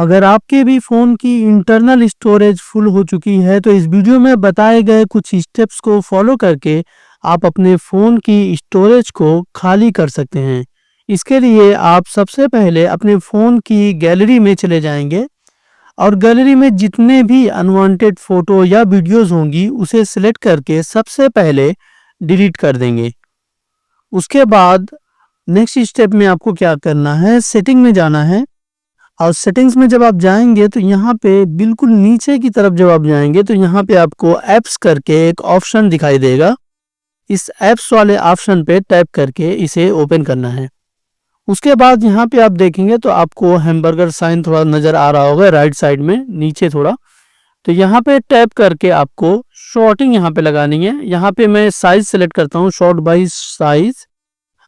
अगर आपके भी फ़ोन की इंटरनल स्टोरेज फुल हो चुकी है तो इस वीडियो में बताए गए कुछ स्टेप्स को फॉलो करके आप अपने फ़ोन की स्टोरेज को खाली कर सकते हैं। इसके लिए आप सबसे पहले अपने फ़ोन की गैलरी में चले जाएंगे और गैलरी में जितने भी अनवांटेड फ़ोटो या वीडियोज़ होंगी उसे सिलेक्ट करके सबसे पहले डिलीट कर देंगे। उसके बाद नेक्स्ट स्टेप में आपको क्या करना है, सेटिंग में जाना है और सेटिंग्स में जब आप जाएंगे तो यहाँ पे बिल्कुल नीचे की तरफ जब आप जाएंगे तो यहाँ पे आपको ऐप्स करके एक ऑप्शन दिखाई देगा। इस ऐप्स वाले ऑप्शन पे टैप करके इसे ओपन करना है। उसके बाद यहाँ पे आप देखेंगे तो आपको हैमबर्गर साइन थोड़ा नज़र आ रहा होगा राइट साइड में नीचे थोड़ा, तो यहाँ पे टैप करके आपको शॉर्टिंग यहाँ पे लगानी है। यहाँ पे मैं साइज सेलेक्ट करता हूँ, शॉर्ट बाई साइज,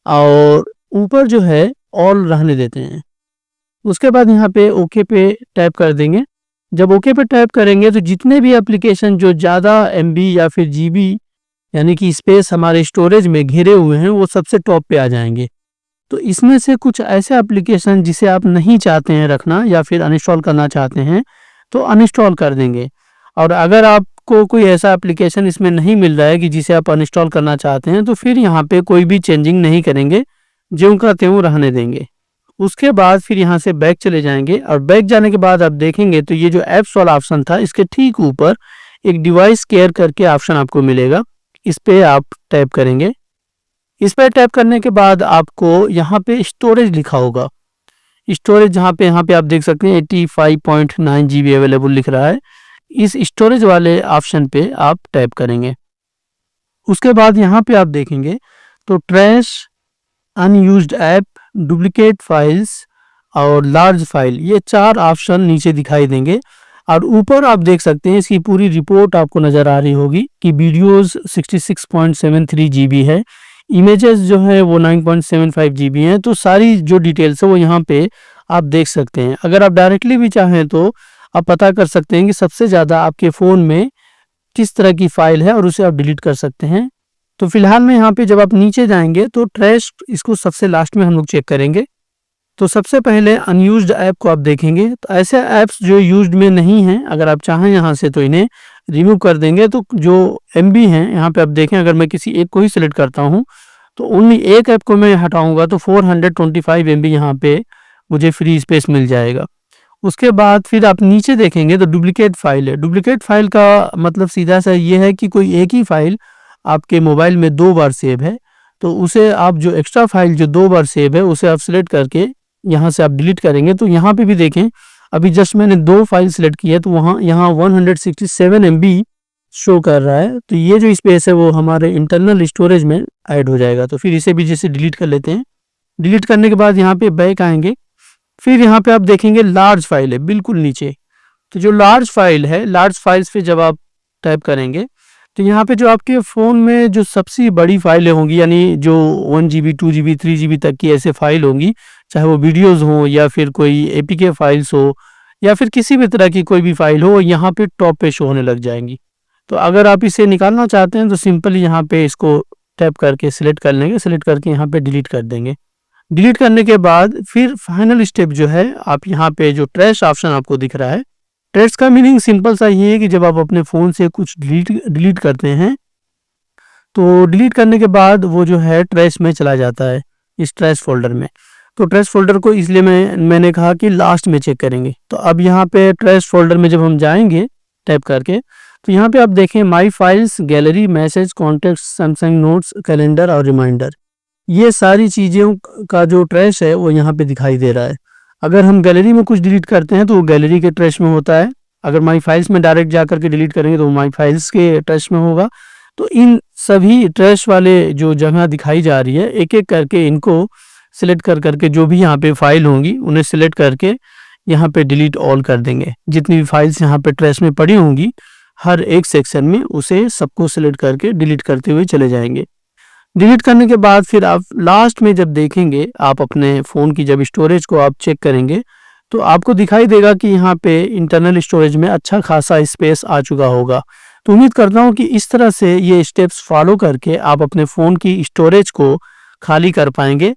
और ऊपर जो है ऑल रहने देते हैं। उसके बाद यहाँ पे ओके पे टैप कर देंगे। जब ओके पे टैप करेंगे तो जितने भी एप्लीकेशन जो ज़्यादा एमबी या फिर जीबी यानी कि स्पेस हमारे स्टोरेज में घिरे हुए हैं वो सबसे टॉप पे आ जाएंगे। तो इसमें से कुछ ऐसे एप्लीकेशन जिसे आप नहीं चाहते हैं रखना या फिर अनइंस्टॉल करना चाहते हैं तो अनइंस्टॉल कर देंगे। और अगर आपको कोई ऐसा एप्लीकेशन इसमें नहीं मिल रहा है कि जिसे आप अनइंस्टॉल करना चाहते हैं तो फिर यहाँ पे कोई भी चेंजिंग नहीं करेंगे, ज्यों का त्यों रहने देंगे। उसके बाद फिर यहाँ से बैक चले जाएंगे और बैक जाने के बाद आप देखेंगे तो ये जो ऐप्स वाला ऑप्शन था इसके ठीक ऊपर एक डिवाइस केयर करके ऑप्शन आपको मिलेगा। इस पे आप टैप करेंगे। इस पर टैप करने के बाद आपको यहाँ पे स्टोरेज लिखा होगा। स्टोरेज जहाँ पे यहाँ पे आप देख सकते हैं 85.9 GB अवेलेबल लिख रहा है। इस स्टोरेज वाले ऑप्शन पे आप टैप करेंगे। उसके बाद यहाँ पे आप देखेंगे तो trash, unused app, duplicate files और लार्ज फाइल, ये 4 ऑप्शन नीचे दिखाई देंगे। और ऊपर आप देख सकते हैं इसकी पूरी रिपोर्ट आपको नज़र आ रही होगी कि वीडियोस 66.73 GB है, इमेजेस जो है वो 9.75 GB हैं। तो सारी जो डिटेल्स है वो यहाँ पे आप देख सकते हैं। अगर आप डायरेक्टली भी चाहें तो आप पता कर सकते हैं कि सबसे ज़्यादा आपके फ़ोन में किस तरह की फ़ाइल है और उसे आप डिलीट कर सकते हैं। तो फिलहाल में यहाँ पे जब आप नीचे जाएंगे तो ट्रैश, इसको सबसे लास्ट में हम लोग चेक करेंगे। तो सबसे पहले अनयूज्ड ऐप को आप देखेंगे तो ऐसे ऐप्स जो यूज्ड में नहीं हैं अगर आप चाहें यहाँ से तो इन्हें रिमूव कर देंगे। तो जो एमबी हैं यहाँ पे आप देखें, अगर मैं किसी एक को ही सिलेक्ट करता हूँ तो उन्हीं एक ऐप को मैं हटाऊंगा तो 425 MB यहाँ पे मुझे फ्री स्पेस मिल जाएगा। उसके बाद फिर आप नीचे देखेंगे तो डुप्लीकेट फाइल है। डुप्लीकेट फाइल का मतलब सीधा सा ये है कि कोई एक ही फाइल आपके मोबाइल में 2 बार सेव है तो उसे आप जो एक्स्ट्रा फाइल जो 2 बार सेव है उसे आप सिलेक्ट करके यहाँ से आप डिलीट करेंगे। तो यहाँ पे भी देखें अभी जस्ट मैंने 2 फाइल सिलेक्ट किया तो वहाँ यहाँ 167 MB शो कर रहा है। तो ये जो स्पेस है वो हमारे इंटरनल स्टोरेज में ऐड हो जाएगा। तो फिर इसे भी जैसे डिलीट कर लेते हैं। डिलीट करने के बाद यहाँ पे बैक आएंगे। फिर यहाँ पे आप देखेंगे लार्ज फाइल है बिल्कुल नीचे। तो जो लार्ज फाइल है, लार्ज फाइल्स पे जब आप टैप करेंगे तो यहाँ पे जो आपके फ़ोन में जो सबसे बड़ी फाइलें होंगी यानी जो 1 GB 2 GB 3 GB तक की ऐसे फाइल होंगी, चाहे वो वीडियोस हो या फिर कोई APK फाइल्स हो या फिर किसी भी तरह की कोई भी फाइल हो, यहाँ पे टॉप पे शो होने लग जाएंगी। तो अगर आप इसे निकालना चाहते हैं तो सिंपली यहाँ पे इसको टैप करके सिलेक्ट कर लेंगे। सिलेक्ट करके यहाँ पे डिलीट कर देंगे। डिलीट करने के बाद फिर फाइनल स्टेप जो है, आप यहाँ पे जो ट्रैश ऑप्शन आपको दिख रहा है, ट्रैश का मीनिंग सिंपल सा ये है कि जब आप अपने फ़ोन से कुछ डिलीट करते हैं तो डिलीट करने के बाद वो जो है ट्रैश में चला जाता है, इस ट्रैश फोल्डर में। तो ट्रैश फोल्डर को इसलिए मैंने कहा कि लास्ट में चेक करेंगे। तो अब यहाँ पे ट्रैश फोल्डर में जब हम जाएंगे टैप करके तो यहाँ पे आप देखें my files, gallery, message, contacts, Samsung notes, calendar और रिमाइंडर, ये सारी चीज़ों का जो ट्रैश है वो यहाँ पे दिखाई दे रहा है। अगर हम गैलरी में कुछ डिलीट करते हैं तो वो गैलरी के ट्रैश में होता है। अगर माई फाइल्स में डायरेक्ट जा करके डिलीट करेंगे तो माई फाइल्स के ट्रैश में होगा। तो इन सभी ट्रैश वाले जो जगह दिखाई जा रही है एक एक करके इनको सिलेक्ट कर करके जो भी यहाँ पे फाइल होंगी उन्हें सिलेक्ट करके यहाँ पे डिलीट ऑल कर देंगे। जितनी भी फाइल्स यहाँ पे ट्रैश में पड़ी होंगी हर एक सेक्शन में उसे सबको सिलेक्ट करके डिलीट करते हुए चले जाएंगे। डिलीट करने के बाद फिर आप लास्ट में जब देखेंगे, आप अपने फ़ोन की जब स्टोरेज को आप चेक करेंगे तो आपको दिखाई देगा कि यहाँ पे इंटरनल स्टोरेज में अच्छा खासा स्पेस आ चुका होगा। तो उम्मीद करता हूँ कि इस तरह से ये स्टेप्स फॉलो करके आप अपने फ़ोन की स्टोरेज को खाली कर पाएंगे।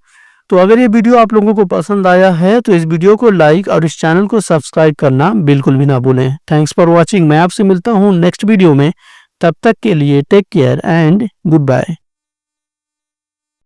तो अगर ये वीडियो आप लोगों को पसंद आया है तो इस वीडियो को लाइक और इस चैनल को सब्सक्राइब करना बिल्कुल भी ना भूलें। Thanks for watching. मैं आपसे मिलता हूँ नेक्स्ट वीडियो में। तब तक के लिए take care and good bye.